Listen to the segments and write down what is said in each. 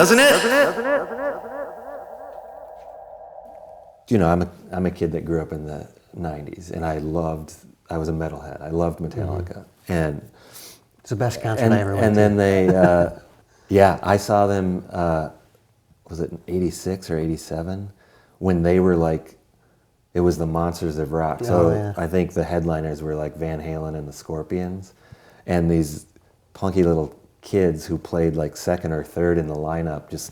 doesn't it? You know, I'm a kid that grew up in the 90s, and I was a metalhead. I loved Metallica. And it's the best concert I ever went to. And then they, I saw them, was it in 86 or 87? When they were like, it was the Monsters of Rock. So I think the headliners were like Van Halen and the Scorpions. And these punky little kids who played like second or third in the lineup, just,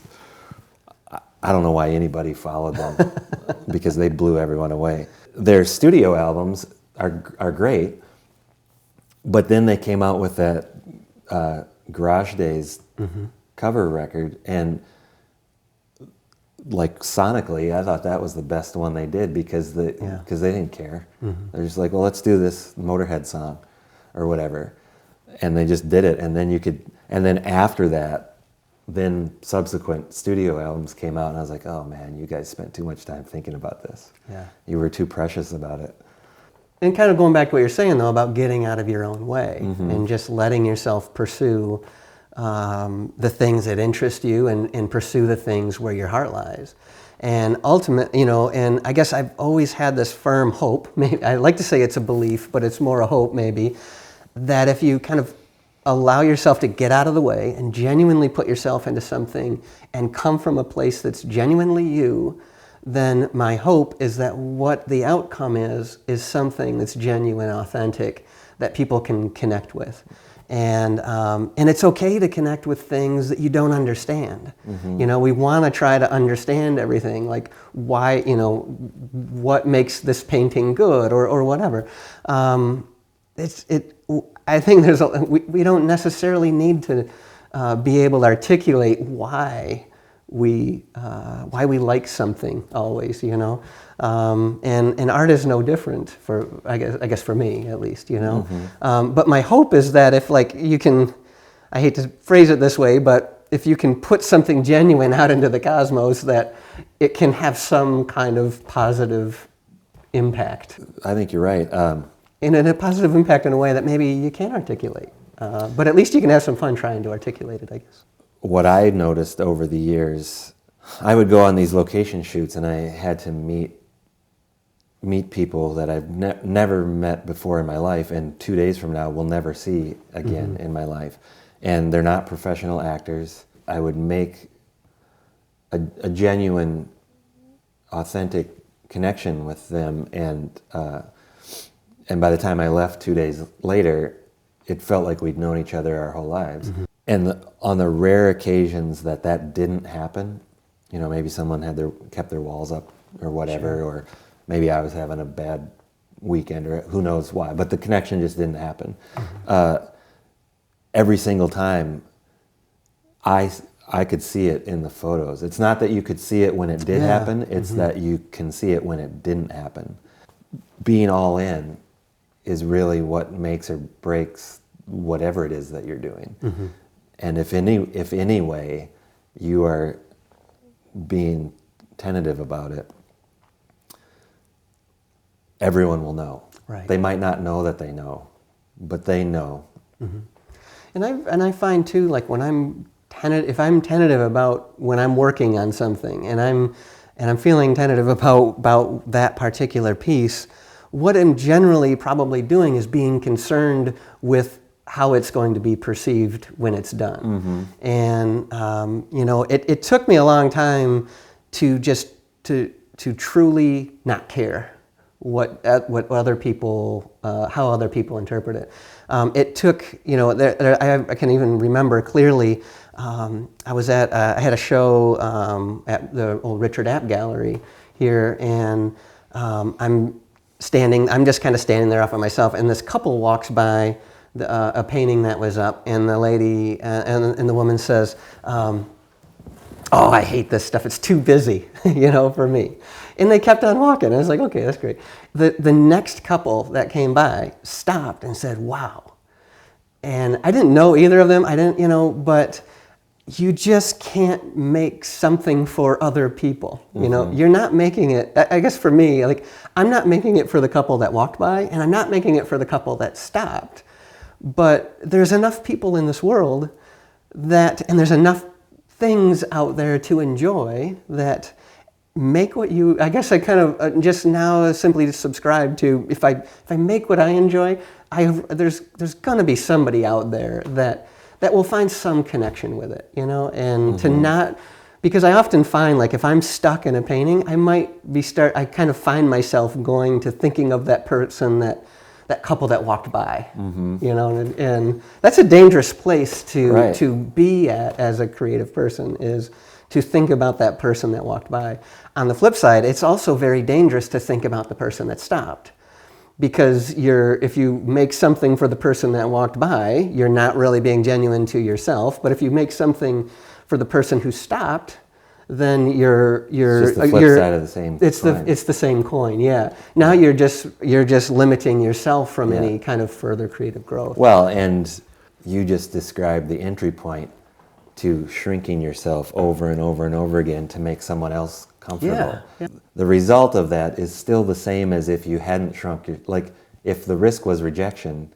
I don't know why anybody followed them because they blew everyone away. Their studio albums are great, but then they came out with that Garage Days cover record, and like sonically, I thought that was the best one they did because they didn't care. They're just like, well, let's do this Motorhead song or whatever, and they just did it. And then after that, then subsequent studio albums came out, and I was like, oh man, you guys spent too much time thinking about this. Yeah, you were too precious about it. And kind of going back to what you're saying though about getting out of your own way and just letting yourself pursue the things that interest you and pursue the things where your heart lies. And ultimately, and I guess I've always had this firm hope, maybe I like to say it's a belief, but it's more a hope maybe, that if you kind of allow yourself to get out of the way and genuinely put yourself into something and come from a place that's genuinely you, then my hope is that what the outcome is something that's genuine, authentic, that people can connect with. And it's okay to connect with things that you don't understand. We want to try to understand everything, like why, what makes this painting good or whatever. I think we don't necessarily need to be able to articulate why we like something always, and art is no different for I guess for me at least, But my hope is that if you can, I hate to phrase it this way, but if you can put something genuine out into the cosmos, that it can have some kind of positive impact. I think you're right. And a positive impact in a way that maybe you can't articulate. But at least you can have some fun trying to articulate it, I guess. What I noticed over the years, I would go on these location shoots and I had to meet people that I've never met before in my life, and 2 days from now will never see again in my life. And they're not professional actors. I would make a genuine, authentic connection with them, and by the time I left 2 days later, it felt like we'd known each other our whole lives. And on the rare occasions that didn't happen, maybe someone kept their walls up or whatever, or maybe I was having a bad weekend, or who knows why, but the connection just didn't happen. Every single time, I could see it in the photos. It's not that you could see it when it did happen, it's that you can see it when it didn't happen. Being all in is really what makes or breaks whatever it is that you're doing. And if any way you are being tentative about it, everyone will know. Right. They might not know that they know, but they know. And I find too, like if I'm tentative about when I'm working on something, and I'm feeling tentative about that particular piece, what I'm generally probably doing is being concerned with how it's going to be perceived when it's done. And it took me a long time to just to truly not care what other people, how other people interpret it. It took, I can even remember clearly. I had a show at the old Richard App Gallery here, and I'm just kind of standing there off by myself, and this couple walks by a painting that was up, and the lady and the woman says, "Oh, I hate this stuff. It's too busy, for me." And they kept on walking. I was like, "Okay, that's great." The next couple that came by stopped and said, "Wow." And I didn't know either of them. I didn't, but you just can't make something for other people. You're not making it, I guess for me, I'm not making it for the couple that walked by, and I'm not making it for the couple that stopped. But there's enough people in this world and there's enough things out there to enjoy that make what you, I guess I kind of just now simply subscribe to, if I make what I enjoy, there's going to be somebody out there that will find some connection with it, you know, and to not, because I often find, like, if I'm stuck in a painting, I kind of find myself going to thinking of that person, that couple that walked by, you know, and that's a dangerous place to be at as a creative person, is to think about that person that walked by. On the flip side, it's also very dangerous to think about the person that stopped. Because if you make something for the person that walked by, you're not really being genuine to yourself. But if you make something for the person who stopped, then you're it's just the flip side of the same coin. It's the same coin, yeah. Now you're just limiting yourself from any kind of further creative growth. Well, and you just described the entry point to shrinking yourself over and over and over again to make someone else comfortable. Yeah. The result of that is still the same as if you hadn't shrunk like if the risk was rejection,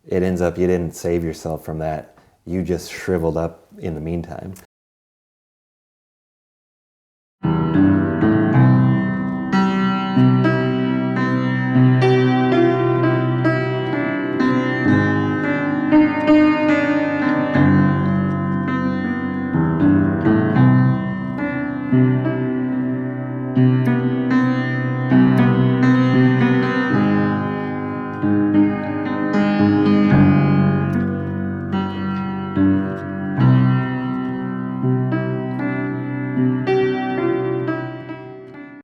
it ends up you didn't save yourself from that. You just shriveled up in the meantime.